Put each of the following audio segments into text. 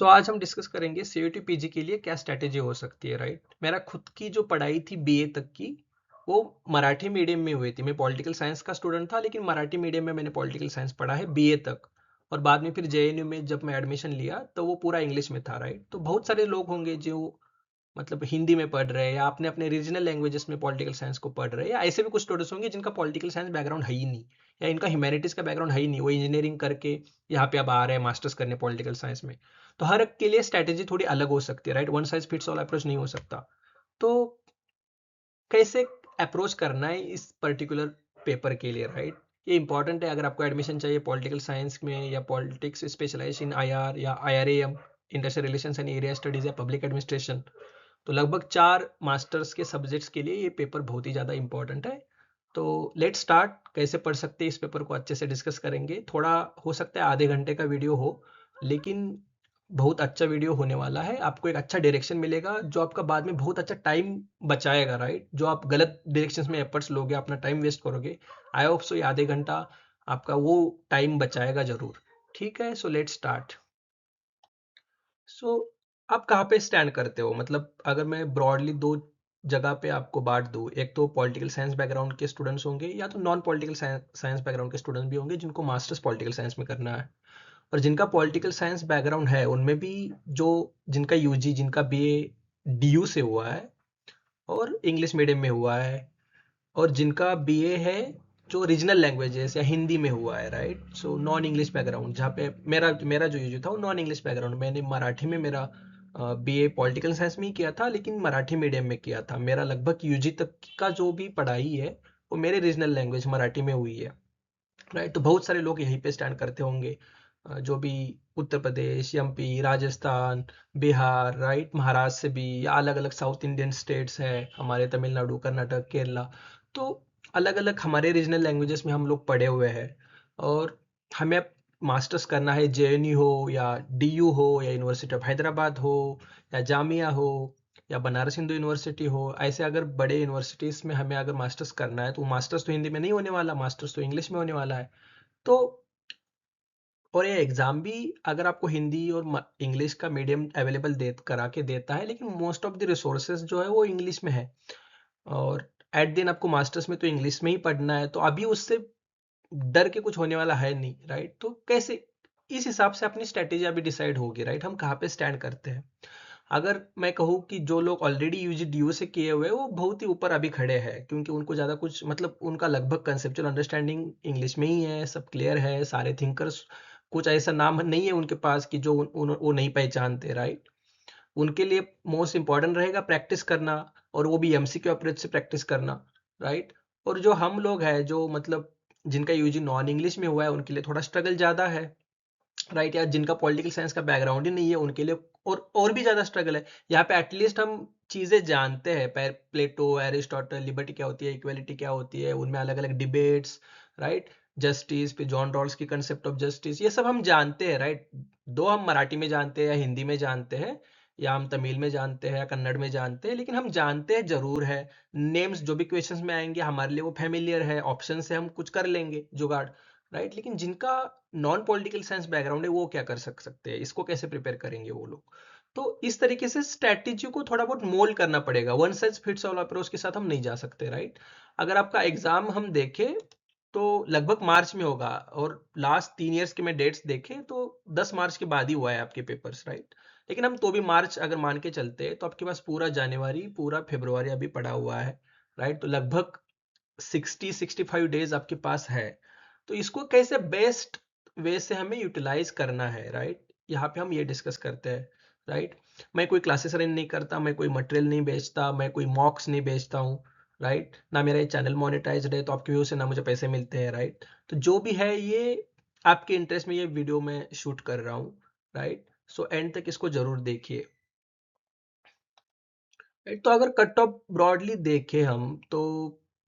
आज हम डिस्कस करेंगे सीयूटी पीजी के लिए क्या स्ट्रैटेजी हो सकती है, राइट। मेरा खुद की जो पढ़ाई थी बीए तक की, वो मराठी मीडियम में हुई थी। मैं पॉलिटिकल साइंस का स्टूडेंट था, लेकिन मराठी मीडियम में मैंने पॉलिटिकल साइंस पढ़ा है बीए तक। और बाद में फिर जेएनयू में जब मैं एडमिशन लिया तो वो पूरा इंग्लिश में था, राइट। तो बहुत सारे लोग होंगे जो मतलब हिंदी में पढ़ रहे हैं या अपने अपने रीजनल लैंग्वेजेस में पॉलिटिकल साइंस को पढ़ रहे हैं, या ऐसे भी कुछ स्टूडेंट्स होंगे जिनका पॉलिटिकल साइंस बैकग्राउंड है ही नहीं, या इनका ह्यूमैनिटीज का बैकग्राउंड है ही नहीं, वो इंजीनियरिंग करके यहाँ पे अब आ रहे हैं मास्टर्स करने पॉलिटिकल साइंस में। तो हर एक के लिए स्ट्रैटेजी थोड़ी अलग हो सकती है, right. One size fits all approach नहीं हो सकता। तो कैसे अप्रोच करना है इस पर्टिकुलर पेपर के लिए, राइट। ये इंपॉर्टेंट है अगर आपको एडमिशन चाहिए पॉलिटिकल साइंस में, या पॉलिटिक्स स्पेशलाइजेशन इन आईआर या IRM, industrial relations and area studies, या पब्लिक एडमिनिस्ट्रेशन। तो लगभग 4 मास्टर्स के सब्जेक्ट्स के लिए ये पेपर बहुत ही ज़्यादा इंपॉर्टेंट है। तो लेट स्टार्ट, कैसे पढ़ सकते हैं इस पेपर को अच्छे से डिस्कस करेंगे। थोड़ा हो सकता है आधे घंटे का वीडियो हो, लेकिन बहुत अच्छा वीडियो होने वाला है। आपको एक अच्छा डायरेक्शन मिलेगा जो आपका बाद में बहुत अच्छा टाइम बचाएगा, राइट। जो आप गलत डायरेक्शंस में एफर्ट्स लोगे, अपना टाइम वेस्ट करोगे, आई होप सो ये आधे घंटा आपका वो टाइम बचाएगा जरूर। ठीक है, सो लेट स्टार्ट। सो आप कहाँ पे स्टैंड करते हो, मतलब अगर मैं ब्रॉडली दो जगह पे आपको बांट दूँ, एक तो पॉलिटिकल साइंस बैकग्राउंड के स्टूडेंट्स होंगे, या तो नॉन पॉलिटिकल साइंस बैकग्राउंड के स्टूडेंट्स भी होंगे जिनको मास्टर्स पॉलिटिकल साइंस में करना है। और जिनका पॉलिटिकल साइंस बैकग्राउंड है उनमें भी जो जिनका यूजी, जिनका बीए डीयू से हुआ है और इंग्लिश मीडियम में हुआ है, और जिनका बीए है जो रीजनल लैंग्वेजेस या हिंदी में हुआ है, right. So non English background, जहाँ पे मेरा मेरा जो यूजी था वो नॉन इंग्लिश बैकग्राउंड, मैंने मराठी में मेरा बीए पॉलिटिकल साइंस में ही किया था, लेकिन मराठी मीडियम में किया था। मेरा लगभग यूजी तक का जो भी पढ़ाई है वो मेरे रीजनल लैंग्वेज मराठी में हुई है, राइट। तो बहुत सारे लोग यहीं पे स्टैंड करते होंगे, जो भी उत्तर प्रदेश, एमपी, राजस्थान, बिहार, राइट, महाराष्ट्र से भी, या अलग अलग साउथ इंडियन स्टेट्स हैं हमारे, तमिलनाडु, कर्नाटक, केरला। तो अलग अलग हमारे रीजनल लैंग्वेजेस में हम लोग पढ़े हुए हैं। और हमें मास्टर्स करना है, जेएनयू हो या डीयू हो या यूनिवर्सिटी ऑफ हैदराबाद हो या जामिया हो या बनारस हिंदू यूनिवर्सिटी हो, ऐसे अगर बड़े यूनिवर्सिटीज में हमें अगर मास्टर्स करना है, तो मास्टर्स तो हिंदी में नहीं होने वाला, मास्टर्स तो इंग्लिश में होने वाला है। तो और ये एग्जाम भी अगर आपको हिंदी और इंग्लिश का मीडियम अवेलेबल दे करा के देता है, लेकिन मोस्ट ऑफ द रिसोर्सेज जो है वो इंग्लिश में है। और एट दिन आपको मास्टर्स में तो इंग्लिश में ही पढ़ना है, तो अभी उससे डर के कुछ होने वाला है नहीं, राइट। तो कैसे इस हिसाब से अपनी स्ट्रेटेजी अभी डिसाइड होगी, राइट, हम कहाँ पे स्टैंड करते हैं। अगर मैं कहूँ कि जो लोग ऑलरेडी यूजी डीयू से किए हुए हैं वो बहुत ही ऊपर अभी खड़े हैं, क्योंकि उनको ज़्यादा कुछ मतलब उनका लगभग कंसेप्चुअल अंडरस्टैंडिंग इंग्लिश में ही है, सब क्लियर है, सारे थिंकर्स, कुछ ऐसा नाम नहीं है उनके पास कि जो वो नहीं पहचानते, राइट। उनके लिए मोस्ट इंपॉर्टेंट रहेगा प्रैक्टिस करना, और वो भी एमसीक्यू अप्रोच से प्रैक्टिस करना, राइट। और जो हम लोग हैं जो मतलब जिनका यूजी नॉन इंग्लिश में हुआ है उनके लिए थोड़ा स्ट्रगल ज़्यादा है, राइट। या जिनका पॉलिटिकल साइंस का बैकग्राउंड ही नहीं है उनके लिए और भी ज़्यादा स्ट्रगल है। यहाँ पे एटलीस्ट हम चीज़ें जानते हैं, प्लेटो, एरिस्टोटल, लिबर्टी क्या होती है, इक्वलिटी क्या होती है, उनमें अलग अलग डिबेट्स, राइट। जस्टिस, फिर जॉन रॉल्स की कंसेप्ट ऑफ जस्टिस, ये सब हम जानते हैं, राइट। दो हम मराठी में जानते हैं या हिंदी में जानते हैं, या हम तमिल में जानते हैं या कन्नड़ में जानते हैं, लेकिन हम जानते हैं जरूर है। नेम्स जो भी क्वेश्चंस में आएंगे हमारे लिए वो फेमिलियर है, ऑप्शन से हम कुछ कर लेंगे जुगाड़, राइट। लेकिन जिनका नॉन पॉलिटिकल साइंस बैकग्राउंड है वो क्या कर सकते हैं, इसको कैसे प्रिपेयर करेंगे वो लोग। तो इस तरीके से स्ट्रैटेजी को थोड़ा बहुत मोल्ड करना पड़ेगा, one size fits all approach के साथ हम नहीं जा सकते, राइट। अगर आपका एग्जाम हम देखें तो लगभग मार्च में होगा, और लास्ट 3 इयर्स के मैं डेट्स देखे तो 10 मार्च के बाद ही हुआ है आपके पेपर्स, राइट। लेकिन हम तो भी मार्च अगर मान के चलते हैं तो आपके पास पूरा जनवरी, पूरा फरवरी अभी पड़ा हुआ है, राइट। तो लगभग 60-65 डेज आपके पास है। तो इसको कैसे बेस्ट वे से हमें यूटिलाइज करना है, राइट। यहाँ पे हम ये डिस्कस करते हैं, राइट। मैं कोई क्लासेस अरेंज नहीं करता, मैं कोई मटेरियल नहीं बेचता, मैं कोई मॉक्स नहीं बेचता हूँ, राइट। ना मेरा ये चैनल मोनेटाइज्ड है तो आपके व्यू से ना मुझे पैसे मिलते हैं, राइट। तो जो भी है ये आपके इंटरेस्ट में ये वीडियो मैं शूट कर रहा हूँ, राइट। सो एंड तक इसको जरूर देखिए, राइट। तो अगर कट ऑफ ब्रॉडली देखें हम तो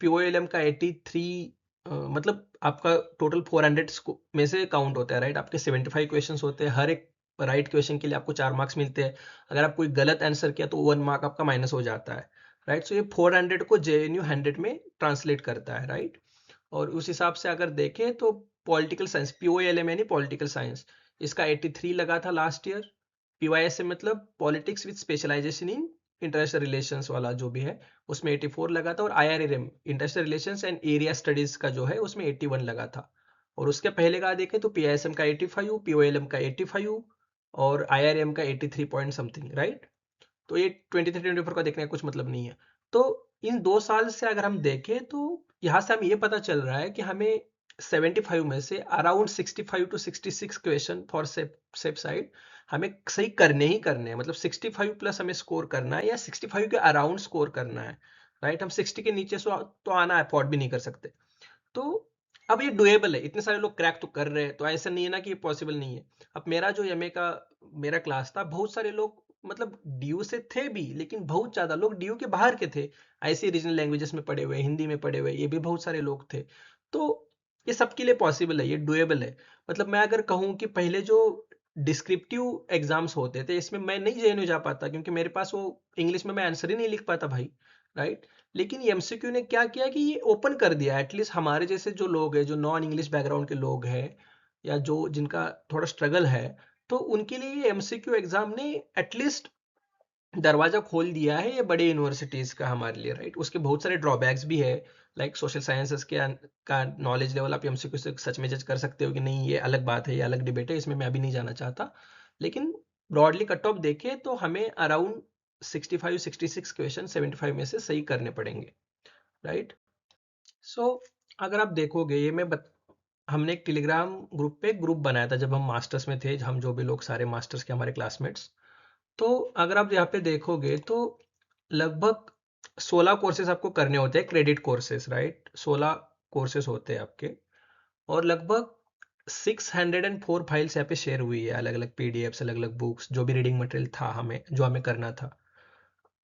पीओएलएम का 83, मतलब आपका टोटल 400 में से काउंट होता है, राइट। आपके 75 क्वेश्चंस होते हैं, हर एक राइट क्वेश्चन के लिए आपको 4 मार्क्स मिलते हैं। अगर आप कोई गलत आंसर किया तो 1 मार्क आपका माइनस हो जाता है, राइट। सो ये 400 को जेएनयू 100 में ट्रांसलेट करता है, राइट। और उस हिसाब से अगर देखें तो पॉलिटिकल साइंस, पीओएलएम यानी पॉलिटिकल साइंस, इसका 83 लगा था लास्ट ईयर, PYSM मतलब politics with specialization in international relations वाला जो भी है, उसमें 84 लगा था। और IRM international relations and area studies का जो है उसमें 81 लगा था। और उसके पहले का देखें तो PISM का 85, POLM का 85 और IRM का 83 पॉइंट समथिंग, राइट। तो ये 23-24 का देखने का कुछ मतलब नहीं है। तो इन 2 साल से अगर हम देखें तो यहाँ से हमें ये पता चल रहा है कि हमें 75 में से around 65 to 66 question for safe side हमें सही करने ही करने हैं। मतलब 65 प्लस हमें स्कोर करना है या 65 के अराउंड स्कोर करना है, राइट। हम 60 के नीचे तो आना अफोर्ड भी नहीं कर सकते। तो अब ये डुएबल है, इतने सारे लोग क्रैक तो कर रहे हैं, तो ऐसा नहीं है ना कि ये पॉसिबल नहीं है। अब मेरा जो एमए का मेरा क्लास था, बहुत सारे लोग मतलब डीयू से थे भी, लेकिन बहुत ज्यादा लोग डीयू के बाहर के थे। ऐसे रीजनल लैंग्वेजेस में पढ़े हुए, हिंदी में पढ़े हुए, ये भी बहुत सारे लोग थे। तो ये सबके लिए पॉसिबल है, ये डुएबल है। मतलब मैं अगर कहूँ कि पहले जो डिस्क्रिप्टिव एग्जाम्स होते थे, इसमें मैं नहीं जेएनयू जा पाता, क्योंकि मेरे पास वो इंग्लिश में मैं आंसर ही नहीं लिख पाता भाई, राइट। लेकिन ये एमसीक्यू ने क्या किया कि ये ओपन कर दिया, एटलीस्ट हमारे जैसे जो लोग हैं, जो नॉन इंग्लिश बैकग्राउंड के लोग हैं या जो जिनका थोड़ा स्ट्रगल है, तो उनके लिए ये एमसीक्यू एग्जाम ने एटलीस्ट दरवाजा खोल दिया है ये बड़े यूनिवर्सिटीज का हमारे लिए, राइट। उसके बहुत सारे ड्रॉबैक्स भी है, लाइक सोशल साइंसेस के का नॉलेज लेवल आप एमसीक्यू से सच में जज कर सकते हो कि नहीं, ये अलग बात है, ये अलग डिबेट है, इसमें मैं अभी नहीं जाना चाहता। लेकिन ब्रॉडली कट ऑफ देखें तो हमें अराउंड 65-66 क्वेश्चन 75 में से सही करने पड़ेंगे, राइट। सो अगर आप देखोगे, हमने एक टेलीग्राम ग्रुप पे ग्रुप बनाया था जब हम मास्टर्स में थे, हम जो भी लोग सारे मास्टर्स के हमारे क्लासमेट्स। तो अगर आप यहाँ पे देखोगे तो लगभग 16 कोर्सेज आपको करने होते हैं, क्रेडिट कोर्सेज, राइट। 16 कोर्सेज होते हैं आपके। और लगभग 604 फाइल्स यहाँ पे शेयर हुई है, अलग अलग पीडीएफ्स, अलग अलग बुक्स, जो भी रीडिंग मटेरियल था हमें, जो हमें करना था।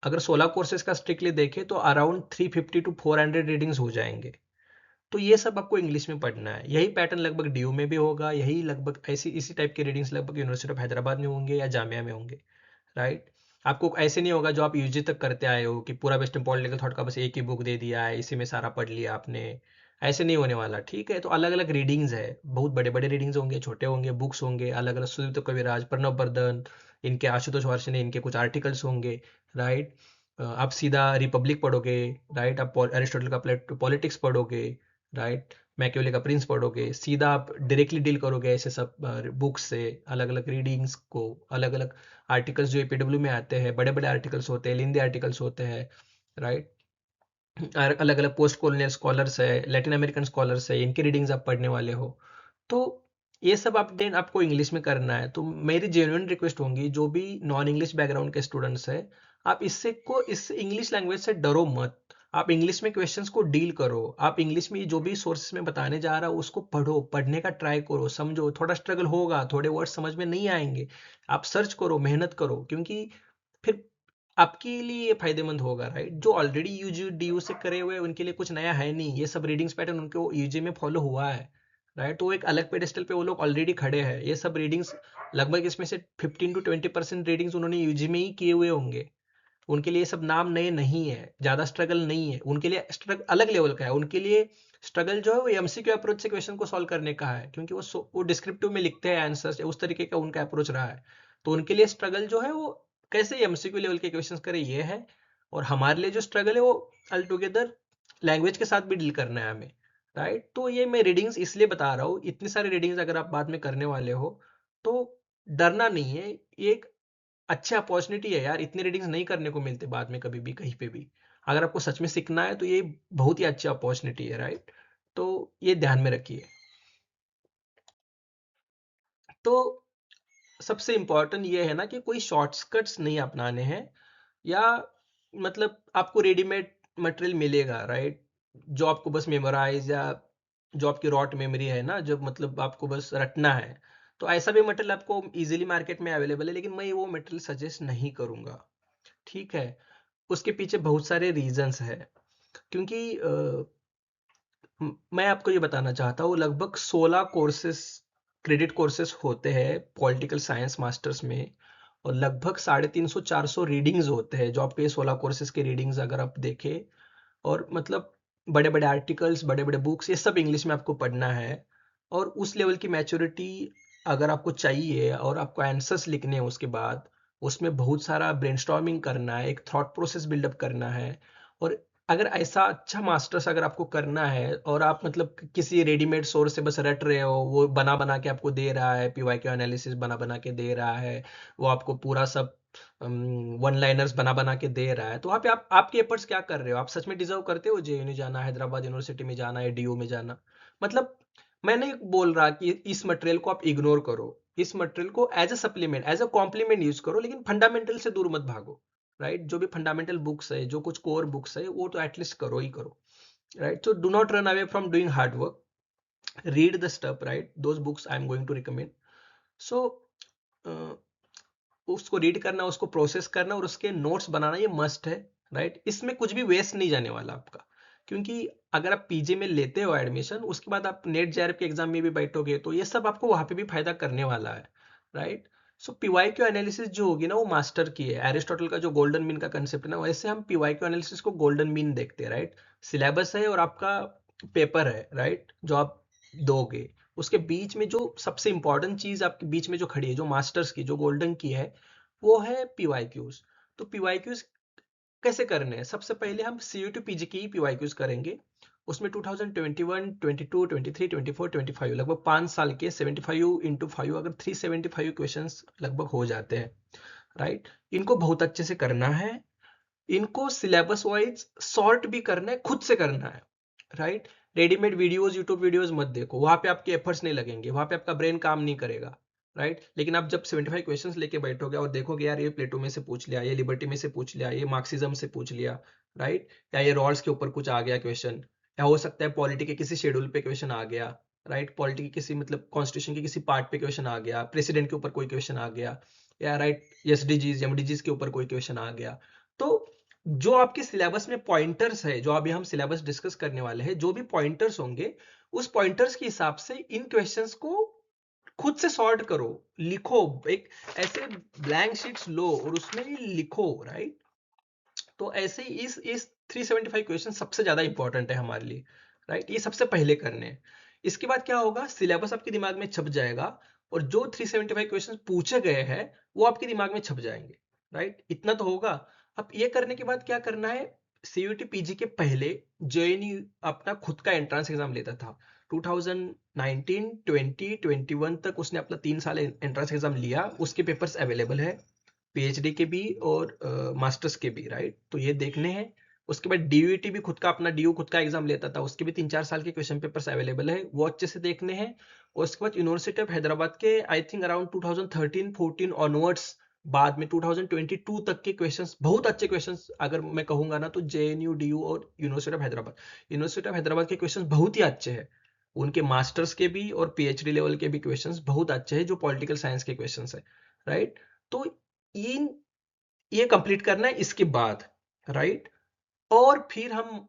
अगर 16 कोर्सेज का स्ट्रिक्टली देखें तो अराउंड 350 टू 400 रीडिंग्स हो जाएंगे। तो ये सब आपको इंग्लिश में पढ़ना है। यही पैटर्न लगभग डीयू में भी होगा, यही लगभग ऐसी इसी टाइप के रीडिंग्स लगभग यूनिवर्सिटी ऑफ हैदराबाद में होंगे या जामिया में होंगे, राइट। आपको ऐसे नहीं होगा जो आप यूजी तक करते आए हो कि पूरा वेस्टर्न पॉलिटिकल थॉट का बस एक ही बुक दे दिया है, इसी में सारा पढ़ लिया आपने। ऐसे नहीं होने वाला, ठीक है। तो अलग अलग रीडिंग्स है, बहुत बड़े बड़े रीडिंग्स होंगे, छोटे होंगे, बुक्स होंगे अलग अलग, सुदीप्त कविराज, प्रणब बर्धन, इनके आशुतोष वार्षिने, इनके कुछ आर्टिकल्स होंगे, राइट। आप सीधा रिपब्लिक पढ़ोगे, राइट। आप अरिस्टोटल का पॉलिटिक्स पढ़ोगे, राइट। मैकियावेली का प्रिंस पढ़ोगे, सीधा आप डायरेक्टली डील करोगे ऐसे सब बुक्स से, अलग अलग रीडिंग्स को, अलग अलग आर्टिकल्स जो एपीडब्ल्यू में आते हैं, बड़े बड़े आर्टिकल्स होते हैं, लेंदी आर्टिकल्स होते हैं, राइट। अलग अलग पोस्ट कॉलोनियल स्कॉलर्स है, लैटिन अमेरिकन स्कॉलर्स है, इनकी रीडिंग्स आप पढ़ने वाले हो। तो ये सब अपडेट आपको इंग्लिश में करना है। तो मेरी जेन्युइन रिक्वेस्ट होंगी, जो भी नॉन इंग्लिश बैकग्राउंड के स्टूडेंट्स हैं, आप इस इंग्लिश लैंग्वेज से डरो मत। आप इंग्लिश में क्वेश्चंस को डील करो, आप इंग्लिश में जो भी सोर्सेस में बताने जा रहा हूँ उसको पढ़ो, पढ़ने का ट्राई करो, समझो। थोड़ा स्ट्रगल होगा, थोड़े वर्ड समझ में नहीं आएंगे, आप सर्च करो, मेहनत करो, क्योंकि फिर आपके लिए ये फायदेमंद होगा, राइट। जो ऑलरेडी यूजी डीयू से करे हुए हैं, उनके लिए कुछ नया है नहीं, ये सब रीडिंग्स पैटर्न उनको यूजी में फॉलो हुआ है, राइट। तो एक अलग पेडेस्टल पे वो लोग ऑलरेडी खड़े हैं। ये सब रीडिंग्स लगभग इसमें से 15 टू 20% रीडिंग्स उन्होंने यूजी में ही किए हुए होंगे। उनके लिए सब नाम नए नहीं है, ज्यादा स्ट्रगल नहीं है उनके लिए, स्ट्रगल अलग लेवल का है उनके लिए। स्ट्रगल जो है वो एमसीक्यू अप्रोच से क्वेश्चन को सॉल्व करने का है, क्योंकि वो डिस्क्रिप्टिव में लिखते हैं आंसर्स, उस तरीके का उनका अप्रोच रहा है। तो उनके लिए स्ट्रगल जो है वो कैसे एमसीक्यू लेवल के क्वेश्चन करे, ये है। और हमारे लिए जो स्ट्रगल है वो अल टुगेदर लैंग्वेज के साथ भी डील करना है हमें, राइट। तो ये मैं रीडिंग्स इसलिए बता रहा हूँ, इतनी सारी रीडिंग्स अगर आप बाद में करने वाले हो तो डरना नहीं है। ये एक अच्छा अपॉर्चुनिटी है यार, इतने रीडिंग्स नहीं करने को मिलते बाद में कभी भी कहीं पे भी। अगर आपको सच में सीखना है तो ये बहुत ही अच्छी अपॉर्चुनिटी है, राइट। तो ये ध्यान में रखिए। तो सबसे इंपॉर्टेंट ये है ना कि कोई शॉर्टकट्स नहीं अपनाने हैं, या मतलब आपको रेडीमेड मटेरियल मिलेगा, राइट। जो आपको बस मेमोराइज, या जो आपकी रॉट मेमोरी है ना, जब मतलब आपको बस रटना है, तो ऐसा भी मटेरियल आपको इजीली मार्केट में अवेलेबल है, लेकिन मैं वो मटेरियल सजेस्ट नहीं करूंगा, ठीक है। उसके पीछे बहुत सारे रीजंस है, क्योंकि मैं आपको ये बताना चाहता हूँ, लगभग 16 कोर्सेस, क्रेडिट कोर्सेस होते हैं पॉलिटिकल साइंस मास्टर्स में। और लगभग 350-400 रीडिंग्स होते हैं, जो आपके 16 कोर्सेज के रीडिंग्स अगर आप देखें। और मतलब बड़े बड़े आर्टिकल्स, बड़े बड़े बुक्स, ये सब इंग्लिश में आपको पढ़ना है। और उस लेवल की मैच्योरिटी अगर आपको चाहिए और आपको आंसर्स लिखने हैं उसके बाद, उसमें बहुत सारा ब्रेनस्टॉर्मिंग करना है, एक थॉट प्रोसेस बिल्डअप करना है। और अगर ऐसा अच्छा मास्टर्स अगर आपको करना है और आप मतलब किसी रेडीमेड सोर्स से बस रट रहे हो, वो बना बना के आपको दे रहा है, पीवाईक्यू एनालिसिस बना बना के दे रहा है, वो आपको पूरा सब वन लाइनर्स बना बना के दे रहा है, तो वहाँ पे आप आपके एफर्ट्स क्या कर रहे हो? आप सच में डिजर्व करते हो जेएनयू जाना, हैदराबाद यूनिवर्सिटी में जाना या डीयू में जाना? मतलब मैं नहीं बोल रहा कि इस मटेरियल को आप इग्नोर करो, इस मटेरियल को as a supplement, as a complement use करो, लेकिन फंडामेंटल से दूर मत भागो। राइट, जो भी फंडामेंटल बुक्स है, जो कुछ कोर बुक्स है, वो तो एटलीस्ट करो ही करो। Right, so do not run away from doing hard work, read the stuff, right? Those books I am going to recommend. So uh, उसको रीड करना, उसको प्रोसेस करना और उसके नोट्स बनाना, ये मस्ट है। राइट, इसमें कुछ भी वेस्ट नहीं जाने वाला आपका, क्योंकि अगर आप पीजी में लेते हो एडमिशन, उसके बाद आप नेट जेआरएफ के एग्जाम में भी बैठोगे, तो ये सब आपको वहां पे भी फायदा करने वाला है। राइट, सो पीवाईक्यू एनालिसिस जो होगी ना, वो मास्टर की है। एरिस्टोटल का जो गोल्डन मीन का कंसेप्ट है ना, वैसे हम पीवाईक्यू एनालिसिस को गोल्डन मीन देखते हैं। राइट, सिलेबस है और आपका पेपर है, राइट, जो आप दोगे, उसके बीच में जो सबसे इंपॉर्टेंट चीज आपके बीच में जो खड़ी है, जो मास्टर्स की, जो गोल्डन की है, वो है पीवाईक्यूज। तो पीवाईक्यूज कैसे करने हैं? सबसे पहले हम सीयूटी पीजी की पीवाईक्यूज करेंगे। उसमें 2021, 22, 23, 24, 25 लगभग 5 साल के 75 इंटू 5, अगर 375 क्वेश्चंस लगभग हो जाते हैं। राइट, इनको बहुत अच्छे से करना है, इनको सिलेबस वाइज सॉर्ट भी करना है, खुद से करना है। Right, readymade videos, YouTube videos मत देखो, वहां पे आपके एफर्ट्स नहीं लगेंगे, वहां पे आपका ब्रेन काम नहीं करेगा। राइट, लेकिन आप जब 75 क्वेश्चंस लेके बैठोगे और देखोगे यार, ये प्लेटो में से पूछ लिया, ये लिबर्टी में से पूछ लिया, ये मार्क्सिज्म से पूछ लिया, राइट, या ये रॉल्स के ऊपर कुछ आ गया क्वेश्चन, या हो सकता है पॉलिटी के किसी शेड्यूल पे क्वेश्चन आ गया, राइट, पॉलिटी के किसी मतलब कॉन्स्टिट्यूशन के किसी पार्ट पे क्वेश्चन आ गया, प्रेसिडेंट के ऊपर कोई क्वेश्चन आ गया, या राइट एसडीजीज एमडीजीज के ऊपर कोई क्वेश्चन आ गया। तो जो आपके सिलेबस में पॉइंटर्स है, जो अभी हम सिलेबस डिस्कस करने वाले हैं, जो भी पॉइंटर्स होंगे, उस पॉइंटर्स के हिसाब से इन क्वेश्चंस को खुद से सॉर्ट करो, लिखो, एक ऐसे ब्लैंक शीट्स लो और उसमें लिखो। राइट, तो ऐसे ही इस 375 क्वेश्चन सबसे ज्यादा इंपॉर्टेंट है हमारे लिए। राइट, ये सबसे पहले करने हैं। इसके बाद क्या होगा, सिलेबस आपके दिमाग में छप जाएगा और जो 375 क्वेश्चन पूछे गए हैं वो आपके दिमाग में छप जाएंगे। राइट, इतना तो होगा। अब ये करने के बाद क्या करना है, सीयूटी पीजी के पहले जेएनयू अपना खुद का एंट्रेंस एग्जाम लेता था। 2019, 20, 21 तक उसने अपना 3 साल एंट्रेंस एग्जाम लिया, उसके पेपर्स अवेलेबल है, पीएचडी के भी और मास्टर्स के भी। राइट, तो ये देखने हैं। उसके बाद डीयूटी भी खुद का अपना डीयू खुद का एग्जाम लेता था, उसके भी 3-4 साल के क्वेश्चन पेपर्स अवेलेबल है, वो अच्छे से देखने हैं। और उसके बाद यूनिवर्सिटी ऑफ हैदराबाद के आई थिंक अराउंड 2013-14 ऑनवर्ड्स, बाद में 2022 तक के क्वेश्चंस, बहुत अच्छे क्वेश्चंस अगर मैं कहूंगा ना, तो जेएनयू, डीयू और यूनिवर्सिटी ऑफ हैदराबाद के क्वेश्चंस बहुत ही अच्छे हैं। उनके मास्टर्स के भी और पीएचडी लेवल के भी क्वेश्चंस बहुत अच्छे हैं, जो पॉलिटिकल साइंस के क्वेश्चंस है। राइट, तो इन ये कंप्लीट करना है इसके बाद। राइट, और फिर हम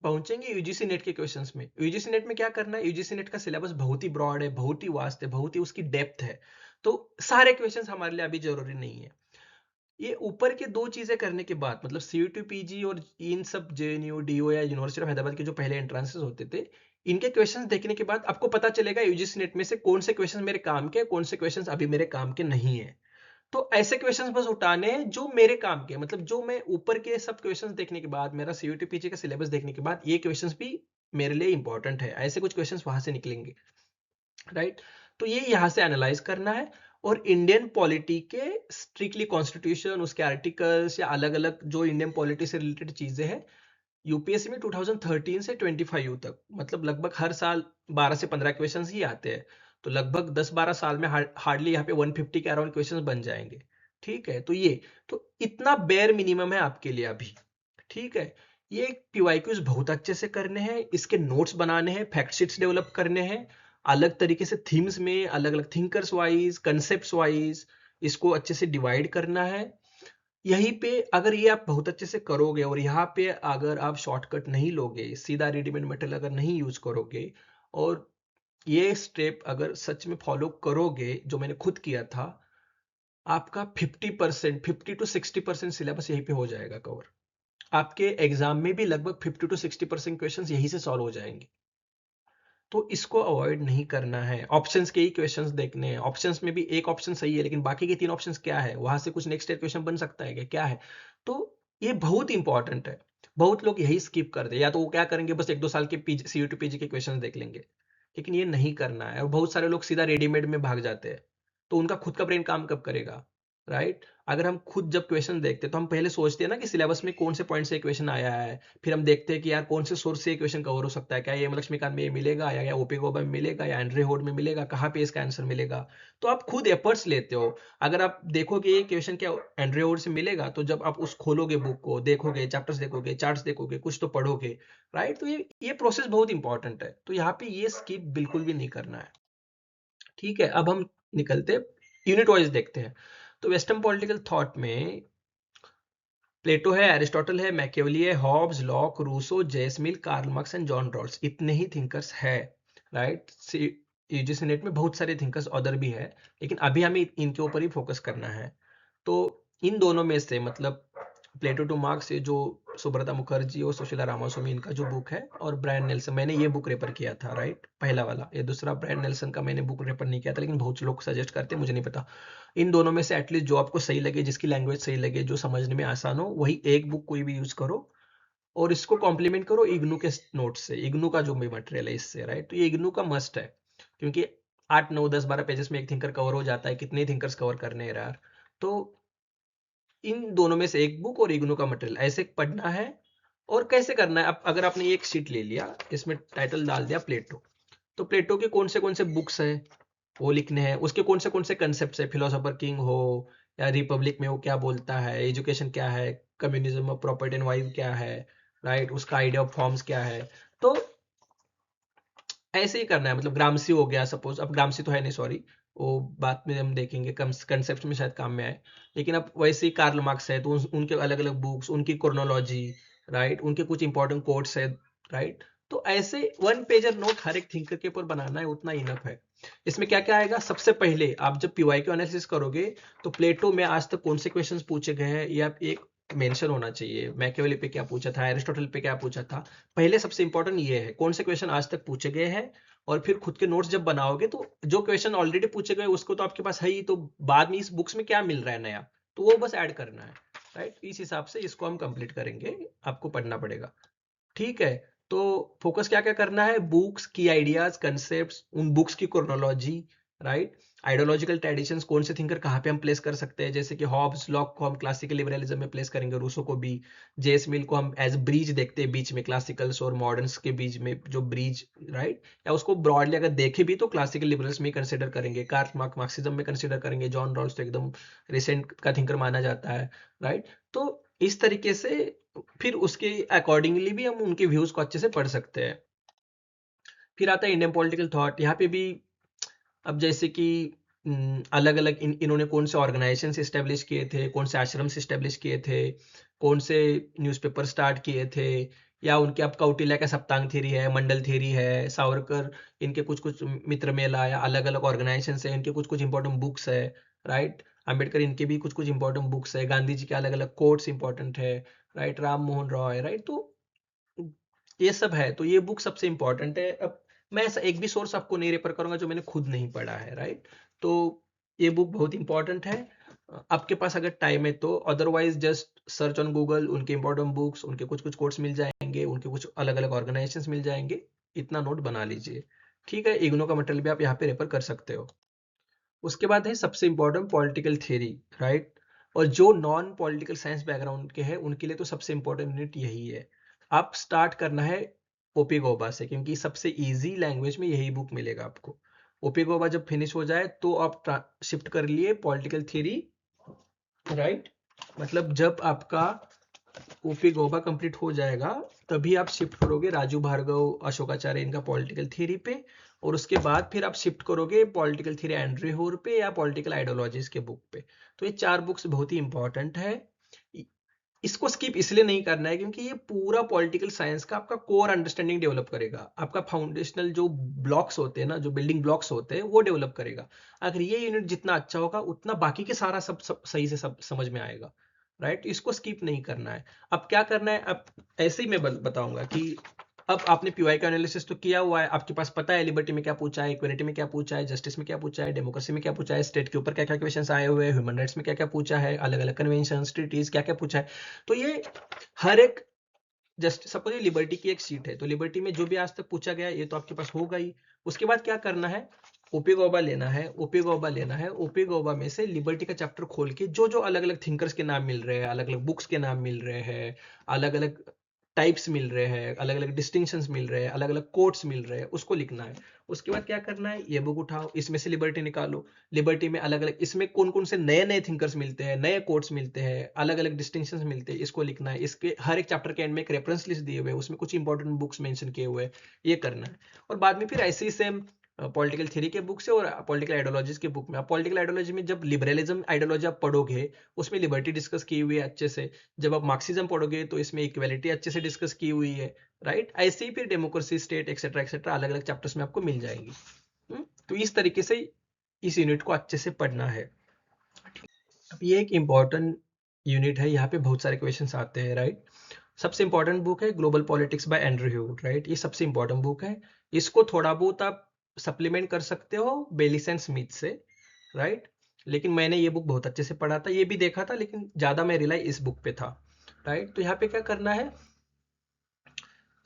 पहुंचेंगे यूजीसी नेट के क्वेश्चंस में। यूजीसी नेट में क्या करना है, यूजीसी नेट का सिलेबस बहुत ही ब्रॉड है, बहुत ही वास्ट है, बहुत ही उसकी डेप्थ है, तो सारे क्वेश्चंस हमारे लिए अभी जरूरी नहीं है। ये ऊपर के दो चीजें करने के बाद, मतलब सीयूटी पीजी और इन सब जेएनयू, डीयू या यूनिवर्सिटी ऑफ हैदराबाद के जो पहले एंट्रेंसेस होते थे, इनके क्वेश्चंस देखने के बाद आपको पता चलेगा यूजीसी नेट में से कौन से क्वेश्चंस मेरे काम के, कौन से क्वेश्चंस अभी मेरे काम के नहीं है। तो ऐसे क्वेश्चंस बस उठाने हैं जो मेरे काम के, मतलब जो मैं ऊपर के सब क्वेश्चंस देखने के बाद, मेरा सीयूटी पीजी का सिलेबस देखने के बाद, ये क्वेश्चंस भी मेरे लिए इंपॉर्टेंट है, ऐसे कुछ क्वेश्चंस वहां से निकलेंगे। राइट, तो ये यहाँ से एनालाइज करना है। और इंडियन पॉलिटी के स्ट्रिक्टली कॉन्स्टिट्यूशन, उसके आर्टिकल्स या अलग अलग जो इंडियन पॉलिटी से रिलेटेड चीजें हैं, यूपीएससी में 2013 से 25 तक, मतलब लगभग हर साल 12 से 15 क्वेश्चन ही आते हैं, तो लगभग 10-12 साल में हार्डली यहाँ पे 150 के अराउंड क्वेश्चन बन जाएंगे। ठीक है, तो ये तो इतना बेयर मिनिमम है आपके लिए अभी। ठीक है, ये पीवाईक्यूज बहुत अच्छे से करने हैं, इसके नोट्स बनाने हैं, फैक्ट शीट्स डेवलप करने हैं, अलग तरीके से थीम्स में, अलग अलग थिंकर्स वाइज, कंसेप्ट वाइज इसको अच्छे से डिवाइड करना है। यहीं पे अगर ये आप बहुत अच्छे से करोगे और यहाँ पे अगर आप शॉर्टकट नहीं लोगे, सीधा रेडीमेड मटेरियल अगर नहीं यूज करोगे, और ये स्टेप अगर सच में फॉलो करोगे जो मैंने खुद किया था, आपका 50%, 50 to 60% सिलेबस यहीं पे हो जाएगा कवर। आपके एग्जाम में भी लगभग 50 to 60% क्वेश्चन यहीं से सॉल्व हो जाएंगे। तो इसको अवॉइड नहीं करना है। ऑप्शंस के ही क्वेश्चंस देखने हैं, ऑप्शंस में भी एक ऑप्शन सही है लेकिन बाकी के 3 ऑप्शंस क्या है, वहां से कुछ नेक्स्ट क्वेश्चन बन सकता है क्या है। तो ये बहुत इंपॉर्टेंट है। बहुत लोग यही स्किप कर दे, या तो वो क्या करेंगे, बस 1-2 साल के सीयूटी पीजी के क्वेश्चन देख लेंगे, लेकिन ये नहीं करना है। और बहुत सारे लोग सीधा रेडीमेड में भाग जाते हैं, तो उनका खुद का ब्रेन काम कब करेगा, राइट। अगर हम खुद जब क्वेश्चन देखते हैं तो हम पहले सोचते हैं ना कि सिलेबस में कौन से पॉइंट से क्वेश्चन आया है, फिर हम देखते हैं कि यार कौन से सोर्स से क्वेश्चन कवर हो सकता है, क्या ये लक्ष्मीकांत में ये मिलेगा, या ओपी गोबा में मिलेगा, या एंड्रे होड में मिलेगा, कहाँ पे इसका आंसर मिलेगा। तो आप खुद एफर्ट्स लेते हो। अगर आप देखोगे ये क्वेश्चन क्या एंड्रे होड से मिलेगा, तो जब आप उस खोलोगे, बुक को देखोगे, चैप्टर्स देखोगे, चार्ट्स देखोगे, कुछ तो पढ़ोगे, राइट। तो ये प्रोसेस बहुत इंपॉर्टेंट है, तो यहाँ पे ये स्किप बिल्कुल भी नहीं करना है। ठीक है, अब हम निकलते यूनिट वाइज देखते हैं। तो वेस्टर्न पॉलिटिकल थॉट में प्लेटो है, एरिस्टोटल है, मैकियावेली है, Hobbes, Locke, Rousseau, J S Mill, Karl Marx and John Rawls, इतने ही थिंकर्स है, राइट। यूजीसी नेट में बहुत सारे थिंकर्स अदर भी है, लेकिन अभी हमें इनके ऊपर ही फोकस करना है। तो इन दोनों में से मतलब प्लेटो टू मार्क्स, ये जो सुब्रता मुखर्जी और सुशीला रामास्वामी इनका जो बुक है, और ब्रायन नेल्सन, मैंने ये बुक रेफर किया था, राइट, पहला वाला। ये दूसरा ब्रायन नेल्सन का मैंने बुक रेफर नहीं किया था, लेकिन बहुत से लोग सजेस्ट करते हैं, मुझे नहीं पता। इन दोनों में से एटलीस्ट जो आपको सही लगे, जिसकी लैंग्वेज सही लगे, जो समझने में आसान हो, वही एक बुक कोई भी यूज करो, और इसको कॉम्प्लीमेंट करो इग्नू के नोट्स से, इग्नू का जो भी मटेरियल है इससे, राइट। तो ये इग्नू का मस्ट है, क्योंकि 8, 9, 10, 12 पेजेस में एक थिंकर कवर हो जाता है, कितने थिंकर्स कवर करने हैं यार। तो इन दोनों में से एक बुक और इग्नू का मटेरियल ऐसे पढ़ना है। और कैसे करना है, अब अगर आपने एक शीट ले लिया, इसमें टाइटल डाल दिया प्लेटो, तो प्लेटो के कौन से बुक्स है वो लिखने हैं, उसके कौन से कंसेप्ट है, फिलोसोफर किंग हो या रिपब्लिक में वो क्या बोलता है, एजुकेशन क्या है, कम्युनिज्म ऑफ प्रॉपर्टी एंड वाइव क्या है, राइट, उसका आइडिया ऑफ फॉर्म्स क्या है। तो ऐसे ही करना है। मतलब ग्रामसी हो गया सपोज, अब ग्रामसी तो है नहीं, सॉरी, वो बाद में हम देखेंगे, कंसेप्ट में शायद काम में आए। लेकिन अब वैसे ही कार्ल मार्क्स है, तो उनके अलग अलग बुक्स, उनकी क्रोनोलॉजी, राइट, उनके कुछ इंपॉर्टेंट कोट्स है, राइट। तो ऐसे 1 पेजर नोट हर एक थिंकर के ऊपर बनाना है, उतना इनफ है। इसमें क्या क्या आएगा, सबसे पहले आप जब पीवाई क्यू एनालिसिस करोगे, तो प्लेटो में आज तक कौन से क्वेश्चंस पूछे गए हैं, या एक मेंशन होना चाहिए, मैकियावेली पे क्या पूछा था, एरिस्टोटल पे क्या पूछा था। पहले सबसे इंपॉर्टेंट ये है कौन से क्वेश्चन आज तक पूछे गए हैं। और फिर खुद के नोट्स जब बनाओगे, तो जो क्वेश्चन ऑलरेडी पूछे गए उसको तो आपके पास है ही, तो बाद में इस बुक्स में क्या मिल रहा है नया, तो वो बस ऐड करना है, राइट। इस हिसाब से इसको हम कंप्लीट करेंगे, आपको पढ़ना पड़ेगा। ठीक है। तो फोकस क्या क्या करना है, बुक्स की आइडियाज, कंसेप्ट, उन बुक्स की क्रोनोलॉजी, राइट। आइडियोलॉजिकल ट्रेडिशंस, कौन से थिंकर कहाँ पे हम प्लेस कर सकते हैं, जैसे कि हॉब्स, लॉक को हम क्लासिकल लिबरलिज्म में प्लेस करेंगे, रूसो को भी। जेस मिल को हम एज ब्रिज देखते हैं बीच में, क्लासिकल्स और मॉडर्न्स के बीच में जो ब्रिज, राइट। या उसको ब्रॉडली अगर देखे भी तो क्लासिकल लिबरल्स में कंसिडर करेंगे, कार्ल मार्क्सिज्म में कंसिडर करेंगे, जॉन रॉल्स तो एकदम रिसेंट का थिंकर माना जाता है, राइट। तो इस तरीके से फिर उसके अकॉर्डिंगली भी हम उनके व्यूज को अच्छे से पढ़ सकते हैं। फिर आता है इंडियन पॉलिटिकल थॉट। यहाँ पे भी अब जैसे कि अलग अलग इन्होंने कौन से ऑर्गेनाइजेशन इस्टेब्लिश किए थे, कौन से आश्रम इस्टेब्लिश किए थे, कौन से न्यूज़पेपर स्टार्ट किए थे, या उनके अब कौटिल्य का सप्तांग थ्योरी है, मंडल थ्योरी है, सावरकर, इनके कुछ कुछ मित्र मेला, या अलग अलग ऑर्गेनाइजेशन है, इनके कुछ कुछ इंपॉर्टेंट बुक्स है, राइट। अंबेडकर, इनके भी कुछ कुछ इंपॉर्टेंट बुक्स है, गांधी जी के अलग अलग कोट्स इंपॉर्टेंट है, राइट, राम मोहन रॉय, राइट। तो ये सब है, तो ये बुक सबसे इंपॉर्टेंट है। अब मैं ऐसा एक भी सोर्स आपको नहीं रेफर करूंगा जो मैंने खुद नहीं पढ़ा है, राइट। तो ये बुक बहुत इंपॉर्टेंट है। आपके पास अगर टाइम है तो, otherwise just search on Google, उनके इंपॉर्टेंट बुक्स, उनके कुछ कुछ कोर्स मिल जाएंगे, उनके कुछ अलग अलग ऑर्गेनाइजेशन मिल जाएंगे, इतना नोट बना लीजिए। ठीक है, इग्नो का मटेरियल भी आप यहाँ पे रेफर कर सकते हो। उसके बाद है सबसे इंपॉर्टेंट पॉलिटिकल थियरी, राइट। और जो नॉन पॉलिटिकल साइंस बैकग्राउंड के हैं उनके लिए तो सबसे इंपॉर्टेंट यूनिट यही है। आप स्टार्ट करना है ओपी गोबा से, क्योंकि सबसे इजी लैंग्वेज में यही बुक मिलेगा आपको। ओपी गोबा जब फिनिश हो जाए तो आप शिफ्ट कर लिए पॉलिटिकल थियरी, राइट। मतलब जब आपका ओपी गोबा कंप्लीट हो जाएगा, तभी आप शिफ्ट करोगे राजू भार्गव, अशोकाचार्य, इनका पॉलिटिकल थ्योरी पे। और उसके बाद फिर आप शिफ्ट करोगे पॉलिटिकल थ्योरी एंड्रे होर पे, या पॉलिटिकल आइडियोलॉजीज के बुक पे। तो ये 4 बुक्स बहुत ही इंपॉर्टेंट है। इसको स्किप इसलिए नहीं करना है क्योंकि ये पूरा पॉलिटिकल साइंस का आपका कोर अंडरस्टैंडिंग डेवलप करेगा, आपका फाउंडेशनल जो ब्लॉक्स होते हैं ना, जो बिल्डिंग ब्लॉक्स होते हैं, वो डेवलप करेगा। अगर ये यूनिट जितना अच्छा होगा, उतना बाकी के सारा सब सही से सब समझ में आएगा, राइट। इसको स्किप नहीं करना है। अब क्या करना है, अब ऐसे ही मैं बताऊंगा कि अब आपने पीवाई का एनालिसिस तो किया हुआ है, आपके पास पता है लिबर्टी में क्या पूछा है, इक्वलिटी में क्या पूछा है, जस्टिस में क्या पूछा है, डेमोक्रेसी में क्या पूछा है, स्टेट के ऊपर क्या क्या क्वेश्चन आए हुए हैं, ह्यूमन राइट्स में क्या क्या पूछा है, अलग अलग कन्वेंशन ट्रीटीज क्या क्या पूछा है। तो ये हर एक, जस्ट सपोज ये लिबर्टी की एक सीट है, तो लिबर्टी में जो भी आज तक पूछा गया ये तो आपके पास होगा ही। उसके बाद क्या करना है, ओपी गौबा लेना है, ओपी गौबा लेना है, ओपी गौबा में से लिबर्टी का चैप्टर खोल के जो जो अलग अलग थिंकर्स के नाम मिल रहे हैं, अलग अलग बुक्स के नाम मिल रहे हैं, अलग अलग टाइप्स मिल रहे हैं, अलग अलग डिस्टिंक्शंस मिल रहे हैं, अलग अलग कोट्स मिल रहे हैं, उसको लिखना है। उसके बाद क्या करना है, ये बुक उठाओ, इसमें से लिबर्टी निकालो, लिबर्टी में अलग अलग इसमें कौन कौन से नए नए थिंकर्स मिलते हैं, नए कोट्स मिलते हैं, अलग अलग डिस्टिंक्शंस मिलते हैं, इसको लिखना है। इसके हर एक चैप्टर के एंड में एक रेफरेंस लिस्ट दिए हुए हैं, उसमें कुछ इंपॉर्टेंट बुक्स मेंशन किए हुए हैं, ये करना है। और बाद में फिर ऐसे ही सेम पॉलिटिकल थ्योरी के बुक से और पॉलिटिकल आइडियोलॉजीज के बुक में, आप पॉलिटिकल आइडियोलॉजी में जब लिबरलिज्म आइडियोलॉजी आप पढ़ोगे, उसमें लिबर्टी डिस्कस की हुई है अच्छे से। जब आप मार्क्सिज्म पढ़ोगे तो इसमें इक्वालिटी अच्छे से डिस्कस की हुई है, राइट। ऐसे ही फिर डेमोक्रेसी, स्टेट एक्सेट्रा अलग अलग चैप्टर्स में आपको मिल जाएंगी। तो इस तरीके से इस यूनिट को अच्छे से पढ़ना है। अब ये एक इम्पॉर्टेंट यूनिट है, यहाँ पे बहुत सारे क्वेश्चंस आते हैं, राइट। सबसे इंपॉर्टेंट बुक है global politics by Andrew Heywood, right. ये सबसे इंपॉर्टेंट बुक है। इसको थोड़ा बहुत आप सप्लीमेंट कर सकते हो बेलिस एंड स्मिथ से, राइट। लेकिन मैंने ये बुक बहुत अच्छे से पढ़ा था, ये भी देखा था, लेकिन ज्यादा मैं रिलाई इस बुक पे था, राइट। तो यहाँ पे क्या करना है,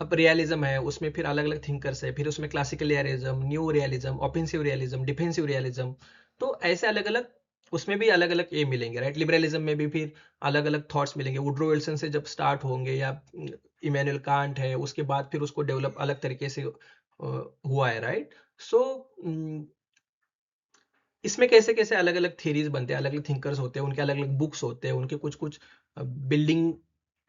अब रियलिज्म है, उसमें फिर अलग अलग थिंकर्स है, फिर उसमें classical realism, new realism, offensive realism, defensive realism. तो ऐसे अलग अलग उसमें भी अलग अलग ये मिलेंगे, राइट। लिबरलिज्म में भी फिर अलग अलग थॉट्स मिलेंगे, वुड्रो विल्सन से जब स्टार्ट होंगे, या इमैनुअल कांट है, उसके बाद फिर उसको डेवलप अलग तरीके से हुआ है, राइट। सो इसमें कैसे कैसे अलग अलग थ्योरीज बनते हैं, अलग अलग थिंकर्स होते हैं, उनके अलग अलग बुक्स होते हैं, उनके कुछ कुछ बिल्डिंग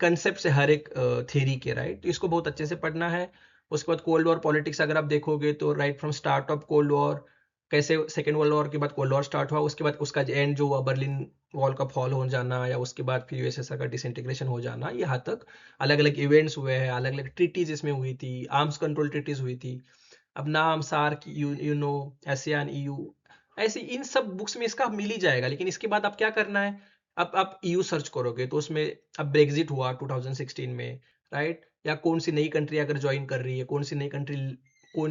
कंसेप्ट है हर एक थ्योरी के, राइट। तो इसको बहुत अच्छे से पढ़ना है। उसके बाद कोल्ड वॉर पॉलिटिक्स अगर आप देखोगे तो right from start of cold war, कैसे सेकेंड वर्ल्ड वॉर के बाद कोल्ड वॉर स्टार्ट हुआ, उसके बाद उसका एंड जो हुआ बर्लिन वॉल का फॉल हो जाना, या उसके बाद फिर यूएसएसआर का डिसइंटीग्रेशन हो जाना, यहाँ तक अलग अलग इवेंट्स हुए हैं, अलग अलग ट्रीटीज इसमें हुई थी, आर्म्स कंट्रोल ट्रीटीज हुई थी। अब नाम सार्क, यूनो, एशियान, ईयू, ऐसे इन सब बुक्स में इसका मिल ही जाएगा। लेकिन इसके बाद आप क्या करना है, अब आप ईयू सर्च करोगे तो उसमें अब ब्रेग्जिट हुआ 2016 में, राइट। या कौन सी नई कंट्री अगर ज्वाइन कर रही है, कौन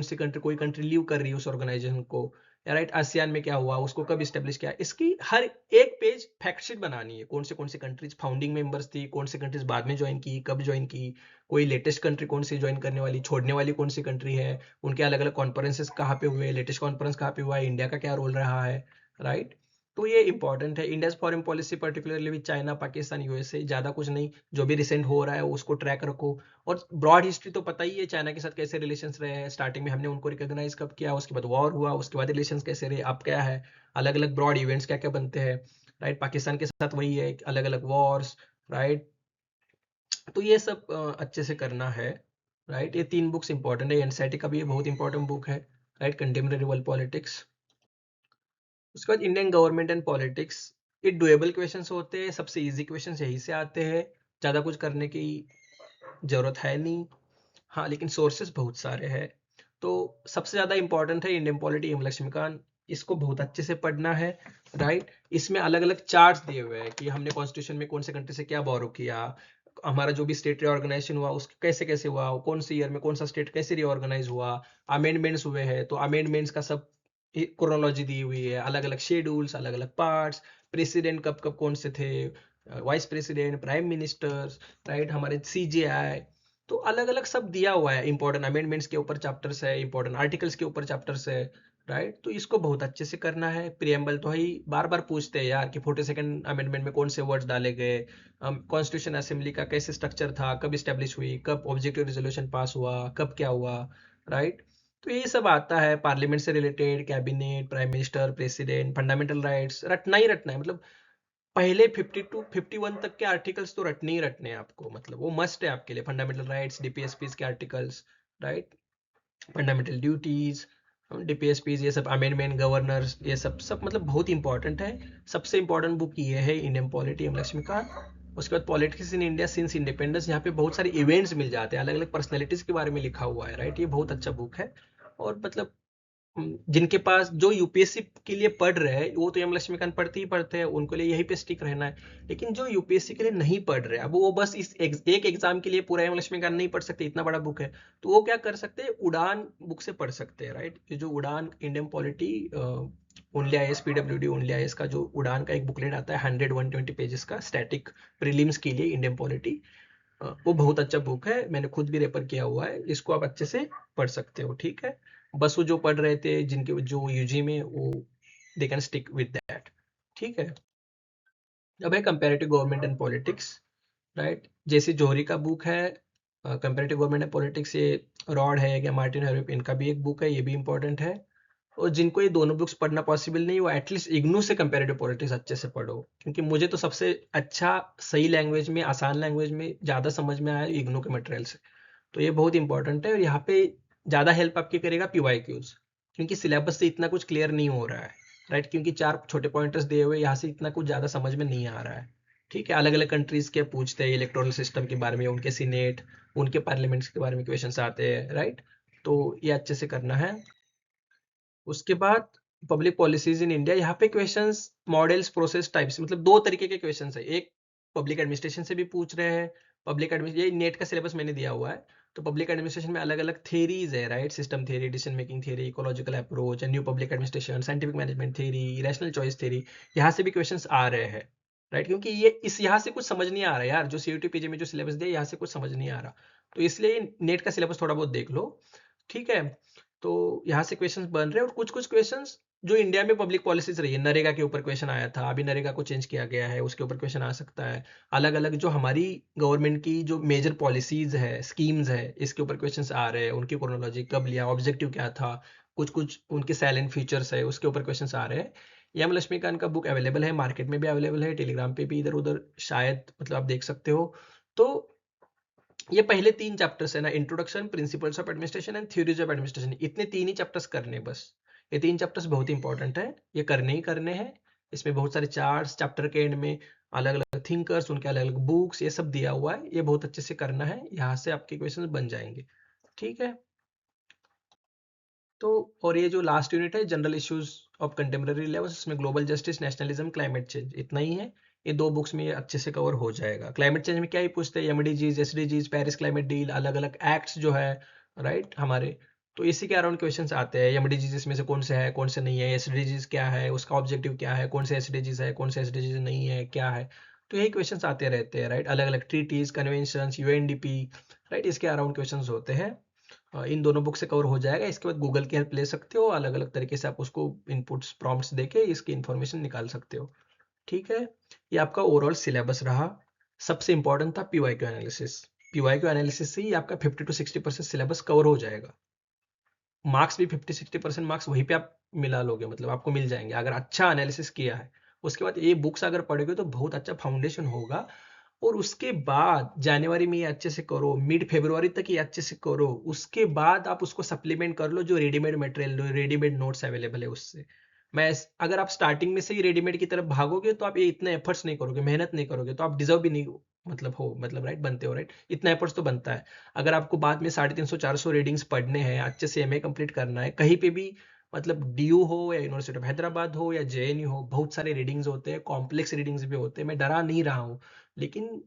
सी कंट्री कोई कंट्री लीव कर रही है उस ऑर्गेनाइजेशन को, या राइट। आसियान में क्या हुआ, उसको कब स्टेब्लिश किया, इसकी हर एक पेज फैक्ट शीट बनानी है, कौन सी कंट्रीज फाउंडिंग मेंबर्स थी, कौन सी कंट्रीज बाद में ज्वाइन की, कब ज्वाइन की, कोई लेटेस्ट कंट्री कौन सी ज्वाइन करने वाली, छोड़ने वाली कौन सी कंट्री है, उनके अलग अलग कॉन्फ्रेंसेस कहाँ पे हुए, लेटेस्ट कॉन्फ्रेंस कहाँ पे हुआ है, इंडिया का क्या रोल रहा है, राइट। तो ये इंपॉर्टेंट है। India foreign policy particularly with China, Pakistan, USA, ज्यादा कुछ नहीं, जो भी रिसेंट हो रहा है उसको ट्रैक रखो। और ब्रॉड हिस्ट्री तो पता ही है, चाइना के साथ कैसे रिलेशंस रहे हैं, स्टार्टिंग में हमने उनको रिकॉग्नाइज कब किया, उसके बाद वॉर हुआ, उसके बाद रिलेशंस कैसे रहे, अब क्या है, अलग अलग ब्रॉड इवेंट्स क्या क्या बनते हैं, राइट। पाकिस्तान के साथ वही है, अलग अलग वॉर्स, राइट। तो ये सब अच्छे से करना है, राइट। ये 3 बुक्स इंपॉर्टेंट है, एनसीईआरटी का भी ये बहुत इंपॉर्टेंट बुक है, राइट, कंटेम्प्रेरी वर्ल्ड पॉलिटिक्स। उसके बाद इंडियन गवर्नमेंट एंड पॉलिटिक्स, ये डुएबल क्वेश्चंस होते हैं, सबसे इजी क्वेश्चंस यही से आते हैं, ज़्यादा कुछ करने की जरूरत है नहीं। हाँ, लेकिन सोर्सेस बहुत सारे हैं। तो सबसे ज़्यादा इंपॉर्टेंट है इंडियन पॉलिटी, एम लक्ष्मीकांत, इसको बहुत अच्छे से पढ़ना है, राइट। इसमें अलग अलग चार्ट्स दिए हुए हैं कि हमने कॉन्स्टिट्यूशन में कौन से कंट्री से क्या बोरो किया, हमारा जो भी स्टेट रिऑर्गेनाइजेशन हुआ उसके कैसे कैसे हुआ, कौन से ईयर में कौन सा स्टेट कैसे रिऑर्गेनाइज हुआ, अमेंडमेंट्स हुए हैं तो अमेंडमेंट्स का सब क्रोनोलॉजी दी हुई है, अलग अलग शेड्यूल्स, अलग अलग पार्ट्स, प्रेसिडेंट कब कब कौन से थे, vice president, prime ministers, right, हमारे सीजेआई। तो अलग अलग सब दिया हुआ है, इंपॉर्टेंट अमेंडमेंट्स के ऊपर चैप्टर्स है, इंपॉर्टेंट आर्टिकल्स के ऊपर चैप्टर्स है, राइट। तो इसको बहुत अच्छे से करना है। प्रियम्बल तो ही बार बार पूछते हैं यार कि 42nd अमेंडमेंट में कौन से वर्ड्स डाले गए, कॉन्स्टिट्यूशन असेंबली का कैसे स्ट्रक्चर था, कब स्टेब्लिश हुई, कब ऑब्जेक्टिव रेजोल्यूशन पास हुआ, कब क्या हुआ, राइट। तो ये सब आता है, पार्लियामेंट से related, cabinet, prime minister, president, fundamental rights, रटना ही रटना है। मतलब पहले 52 51 तक के आर्टिकल्स तो रटने ही रटने हैं आपको, मतलब वो मस्ट है आपके लिए, फंडामेंटल राइट्स, डीपीएसपीज के articles, right, fundamental duties, DPSPs, ये सब अमेंडमेंट, गवर्नर्स, ये सब सब मतलब बहुत इंपॉर्टेंट है। सबसे इंपॉर्टेंट बुक ये है इंडियन पॉलिटी, एम लक्ष्मीकांत। उसके बाद politics in India since independence, यहाँ पे बहुत सारे इवेंट्स मिल जाते हैं, अलग अलग पर्सनैलिटीज के बारे में लिखा हुआ है, राइट। ये बहुत अच्छा बुक है। और मतलब जिनके पास जो यूपीएससी के लिए पढ़ रहे हैं वो तो एम लक्ष्मीकांत पढ़ते ही पढ़ते हैं, उनको लिए यही पे स्टिक रहना है। लेकिन जो यूपीएससी के लिए नहीं पढ़ रहे, अब वो बस इस एक एग्जाम के लिए पूरा एम लक्ष्मीकांत नहीं पढ़ सकते, इतना बड़ा बुक है, तो वो क्या कर सकते हैं, उड़ान बुक से पढ़ सकते हैं, राइट। ये जो उड़ान Indian polity only I S PWD only I S का जो उड़ान का एक बुकलेट आता है 100-120 पेजेस का स्टैटिक प्रीलिम्स के लिए इंडियन पॉलिटी, वो बहुत अच्छा बुक है, मैंने खुद भी रेफर किया हुआ है, इसको आप अच्छे से पढ़ सकते हो, ठीक है। बस वो जो पढ़ रहे थे जिनके जो यूजी में, वो they can stick with that, ठीक है। अब है comparative government and politics, right. जैसे जोहरी का बुक है कंपैरेटिव गवर्नमेंट एंड पॉलिटिक्स, ये रॉड है या मार्टिन हेरोप, इनका भी एक बुक है, ये भी इंपॉर्टेंट है। और जिनको ये दोनों बुक्स पढ़ना पॉसिबल नहीं, वो एटलीस्ट इग्नू से कंपैरेटिव पॉलिटिक्स अच्छे से पढ़ो, क्योंकि मुझे तो सबसे अच्छा सही लैंग्वेज में, आसान लैंग्वेज में ज़्यादा समझ में आया इग्नू के मटेरियल से। तो ये बहुत इंपॉर्टेंट है, और यहाँ पे ज़्यादा हेल्प आपकी करेगा पीवाई क्यूज, क्योंकि सिलेबस से इतना कुछ क्लियर नहीं हो रहा है, राइट, क्योंकि 4 छोटे पॉइंटर्स दिए हुए, यहाँ से इतना कुछ ज़्यादा समझ में नहीं आ रहा है, ठीक है। अलग अलग कंट्रीज के पूछते हैं इलेक्टोरल सिस्टम के बारे में, उनके सीनेट, उनके पार्लियामेंट्स के बारे में क्वेश्चन आते हैं, राइट। तो ये अच्छे से करना है। उसके बाद पब्लिक पॉलिसीज इन इंडिया, यहाँ पे क्वेश्चंस मॉडल्स प्रोसेस टाइप्स, मतलब दो तरीके के क्वेश्चंस है। एक पब्लिक एडमिनिस्ट्रेशन से भी पूछ रहे हैं, पब्लिक एडमिनिस्ट्रेशन, ये नेट का सिलेबस मैंने दिया हुआ है। तो पब्लिक एडमिनिस्ट्रेशन में अलग अलग थेरीज है, right, system theory, decision making theory, ecological approach, new public administration, scientific management theory, rational choice theory, यहाँ से भी क्वेश्चंस आ रहे हैं, राइट, क्योंकि ये इस यहाँ से कुछ समझ नहीं आ रहा यार, जो सीयूटी पीजी में जो सिलेबस दिया यहाँ से कुछ समझ नहीं आ रहा, तो इसलिए नेट का सिलेबस थोड़ा बहुत देख लो, ठीक है। तो यहाँ से क्वेश्चंस बन रहे हैं, और कुछ कुछ क्वेश्चंस जो इंडिया में पब्लिक पॉलिसीज रही है, नरेगा के ऊपर क्वेश्चन आया था, अभी नरेगा को चेंज किया गया है, उसके ऊपर क्वेश्चन आ सकता है। अलग अलग जो हमारी गवर्नमेंट की जो मेजर पॉलिसीज है, स्कीम्स है, इसके ऊपर क्वेश्चंस आ रहे हैं, उनकी क्रोनोलॉजी कब लिया, ऑब्जेक्टिव क्या था, कुछ कुछ उनके साइलेंट फीचर्स है, उसके ऊपर क्वेश्चंस आ रहे हैं। एम लक्ष्मीकांत का बुक अवेलेबल है, मार्केट में भी अवेलेबल है, टेलीग्राम पे भी इधर उधर शायद, मतलब आप देख सकते हो। तो ये पहले 3 चैप्टर्स है ना, introduction, principles of administration and theories of administration, इतने 3 ही चैप्टर्स करने हैं बस। ये 3 चैप्टर्स बहुत इंपॉर्टेंट है, ये करने ही करने हैं। इसमें बहुत सारे चार्ट्स, चैप्टर के एंड में अलग अलग थिंकर्स, उनके अलग अलग बुक्स, ये सब दिया हुआ है, ये बहुत अच्छे से करना है, यहाँ से आपके क्वेश्चन बन जाएंगे, ठीक है। तो और ये जो लास्ट यूनिट है, general issues of contemporary levels, इसमें global justice, nationalism, climate change, इतना ही है। ये 2 बुक्स में ये अच्छे से कवर हो जाएगा। क्लाइमेट चेंज में क्या ही पूछते हैं, एमडीजीज, एसडीजीज, पेरिस क्लाइमेट डील, अलग अलग एक्ट्स जो है, राइट, हमारे, तो इसी के अराउंड क्वेश्चंस आते हैं। एमडीजीज इसमें से कौन से है, कौन से नहीं है, एसडीजीज क्या है, उसका ऑब्जेक्टिव क्या है, कौन से एसडीजीज है, कौन से एसडीजीज नहीं है, क्या है, तो यही क्वेश्चंस आते रहते हैं, राइट। अलग अलग ट्रीटीज, कन्वेंशन, यूएनडीपी, राइट, इसके अराउंड क्वेश्चंस होते हैं। इन दोनों बुक से कवर हो जाएगा। इसके बाद गूगल की हेल्प ले सकते हो, अलग अलग तरीके से आप उसको इनपुट्स प्रॉम्प्ट्स देके इसकी इन्फॉर्मेशन निकाल सकते हो, ठीक है। ये आपका ओवरऑल सिलेबस रहा। सबसे इंपॉर्टेंट था PY Q analysis. PY Q analysis से ही आपका 50 to 60% सिलेबस कवर हो जाएगा। मार्क्स भी 50-60% मार्क्स वहीं पे आप मिला लोगे, मतलब आपको मिल जाएंगे अगर अच्छा एनालिसिस किया है। उसके बाद ये बुक्स अगर पढ़ोगे तो बहुत अच्छा फाउंडेशन होगा, और उसके बाद जनवरी में ये अच्छे से करो, मिड फरवरी तक ये अच्छे से करो, उसके बाद आप उसको सप्लीमेंट कर लो, जो readymade material, readymade notes available है उससे। अगर आप स्टार्टिंग में से ही रेडीमेड की तरफ भागोगे तो आप ये इतने एफर्ट्स नहीं करोगे, मेहनत नहीं करोगे, तो आप डिजर्व भी नहीं मतलब राइट बनते हो, राइट, इतना एफर्ट्स तो बनता है। अगर आपको बाद में 350-400 रीडिंग्स पढ़ने हैं, अच्छे से एमए कंप्लीट करना है, कहीं पे भी, मतलब डीयू हो या यूनिवर्सिटी ऑफ हैदराबाद हो या जेएनयू हो, बहुत सारे रीडिंग्स होते हैं, कॉम्प्लेक्स रीडिंग्स भी होते हैं, मैं डरा नहीं रहा हूँ, लेकिन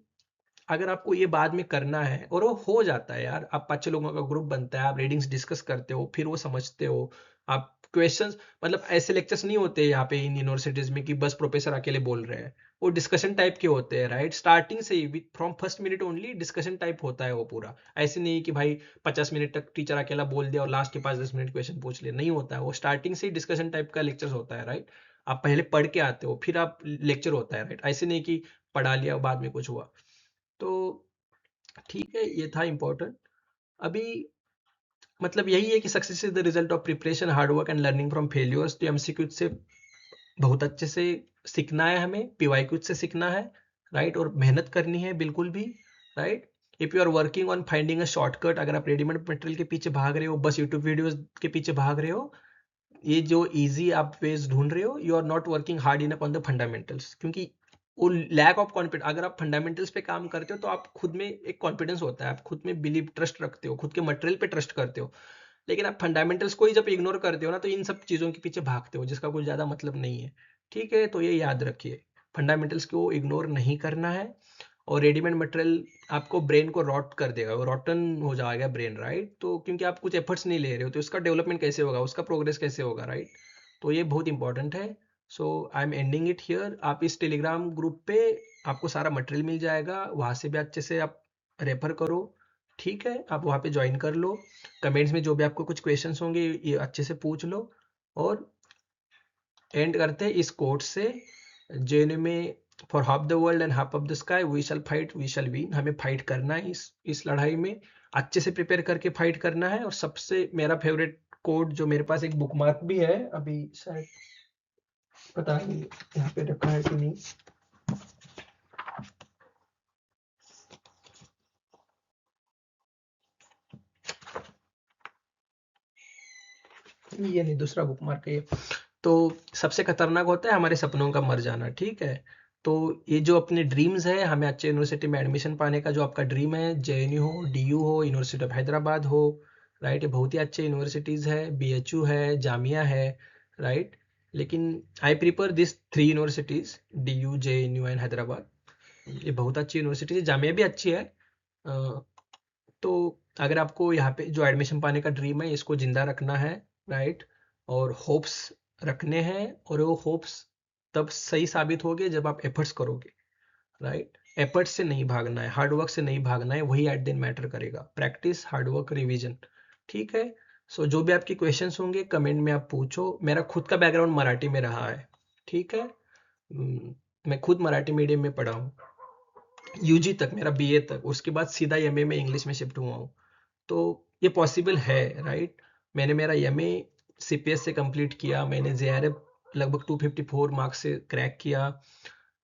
अगर आपको ये बाद में करना है, और वो हो जाता है यार, आप 5-6 लोगों का ग्रुप बनता है, आप रीडिंग्स डिस्कस करते हो, फिर वो समझते हो आप क्वेश्चंस, मतलब ऐसे लेक्चर्स नहीं होते यहाँ पे इन यूनिवर्सिटीज में कि बस प्रोफेसर अकेले बोल रहे हैं, वो डिस्कशन टाइप के होते हैं, राइट, स्टार्टिंग से ही from first minute only discussion type होता है वो पूरा। ऐसे नहीं कि भाई 50 मिनट तक टीचर अकेला बोल दिया और लास्ट के 5-10 मिनट क्वेश्चन पूछ लिया, नहीं होता है वो, स्टार्टिंग से ही डिस्कशन टाइप का लेक्चर होता है, राइट। आप पहले पढ़ के आते हो, फिर आप लेक्चर होता है, राइट, ऐसे नहीं कि पढ़ा लिया बाद में कुछ हुआ। तो ठीक है, ये था इम्पोर्टेंट। अभी मतलब यही है कि success is the result of preparation, hard work and learning from failures. तो एमसीक्यू से बहुत अच्छे से सीखना है, हमें पीवाईक्यू से सीखना है, राइट, और मेहनत करनी है बिल्कुल भी, right. If you are working on finding a shortcut, अगर आप रेडीमेड मटेरियल के पीछे भाग रहे हो, बस यूट्यूब वीडियोस के पीछे भाग रहे हो, ये जो इजी आप वेज ढूंढ रहे हो, you are not working hard enough on the fundamentals, क्योंकि वो लैक ऑफ कॉन्फिडेंस, अगर आप फंडामेंटल्स पे काम करते हो तो आप खुद में एक कॉन्फिडेंस होता है, आप खुद में बिलीव, ट्रस्ट रखते हो, खुद के मटेरियल पे ट्रस्ट करते हो। लेकिन आप फंडामेंटल्स को ही जब इग्नोर करते हो ना तो इन सब चीज़ों के पीछे भागते हो जिसका कुछ ज़्यादा मतलब नहीं है। ठीक है, तो ये याद रखिए, फंडामेंटल्स को इग्नोर नहीं करना है। और रेडीमेड मटेरियल आपको ब्रेन को रॉट कर देगा, वो रॉटन हो जाएगा ब्रेन, राइट। तो क्योंकि आप कुछ एफर्ट्स नहीं ले रहे हो तो उसका डेवलपमेंट कैसे होगा, उसका प्रोग्रेस कैसे होगा, राइट। तो ये बहुत इंपॉर्टेंट है। So I am ending it here. आप इस टेलीग्राम ग्रुप पे आपको सारा मटेरियल मिल जाएगा, वहाँ से भी अच्छे से आप रेफर करो। ठीक है, आप वहाँ पे ज्वाइन कर लो। कमेंट्स में जो भी आपको कुछ क्वेश्चंस होंगे ये अच्छे से पूछ लो। और एंड करते हैं इस कोट से, जेएनयू में for half the world and half of the sky we shall fight we shall win. हमें फाइट करना है, इस लड़ाई में अच्छे से प्रिपेयर करके फाइट करना है। और सबसे मेरा फेवरेट कोट जो मेरे पास एक बुकमार्क भी है, अभी शायद पता नहीं यहाँ पे रखा है कि नहीं, ये नहीं, दूसरा बुकमार्क है ये। तो सबसे खतरनाक होता है हमारे सपनों का मर जाना, ठीक है। तो ये जो अपने ड्रीम्स है, हमें अच्छे यूनिवर्सिटी में एडमिशन पाने का जो आपका ड्रीम है, जेएनयू हो, डीयू हो, यूनिवर्सिटी ऑफ हैदराबाद हो, राइट, ये बहुत ही अच्छे यूनिवर्सिटीज़ है, बीएचयू है, जामिया है, राइट। लेकिन I prefer this 3 universities, DU, JNU and Hyderabad. ये बहुत अच्छी यूनिवर्सिटी है, जामिया भी अच्छी है। तो अगर आपको यहाँ पे जो एडमिशन पाने का ड्रीम है इसको जिंदा रखना है, राइट, और होप्स रखने हैं, और वो होप्स तब सही साबित होगे जब आप एफर्ट्स करोगे, राइट। एफर्ट्स से नहीं भागना है, हार्ड वर्क से नहीं भागना है, वही एट दिन मैटर करेगा, प्रैक्टिस, हार्ड वर्क, रिविजन। ठीक है। सो जो भी आपके क्वेश्चंस होंगे कमेंट में आप पूछो। मेरा खुद का बैकग्राउंड मराठी में रहा है, ठीक है। मैं खुद मराठी मीडियम में पढ़ा हूँ, यूजी तक, मेरा बीए तक, उसके बाद सीधा एमए में इंग्लिश में शिफ्ट हुआ हूँ। तो ये पॉसिबल है, राइट। मैंने मेरा एमए सीपीएस से कंप्लीट किया, मैंने जेआरएफ लगभग 254 मार्क्स से क्रैक किया।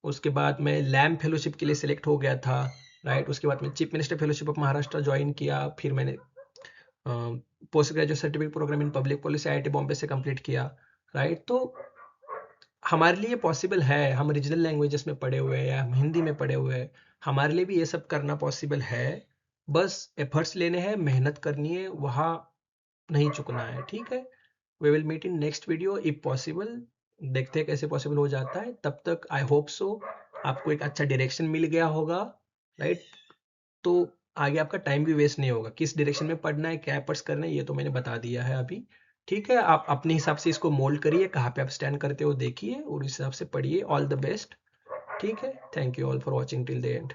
उसके बाद मैं लैम्प फेलोशिप के लिए सिलेक्ट हो गया था, राइट। उसके बाद मैं chief minister fellowship of Maharashtra join किया, फिर मैंने post graduate certificate programme in public policy IIT Bombay से कंप्लीट किया, राइट। तो हमारे लिए पॉसिबल है, हम रीजनल लैंग्वेजेस में पढ़े हुए हैं या हम हिंदी में पढ़े हुए हैं, हमारे लिए भी ये सब करना पॉसिबल है। बस एफर्ट्स लेने हैं, मेहनत करनी है, वहाँ नहीं चुकना है, ठीक है। We will meet in next video if possible. देखते हैं कैसे पॉसिबल हो जाता है। तब तक आई होप सो आपको एक अच्छा डायरेक्शन मिल गया होगा, राइट। तो आगे आपका टाइम भी वेस्ट नहीं होगा, किस डायरेक्शन में पढ़ना है, क्या एफर्ट्स करना है, ये तो मैंने बता दिया है अभी। ठीक है, आप अपने हिसाब से इसको मोल्ड करिए, कहाँ पे आप स्टैंड करते हो देखिए और इस हिसाब से पढ़िए। All the best. ठीक है, thank you all for watching till the end.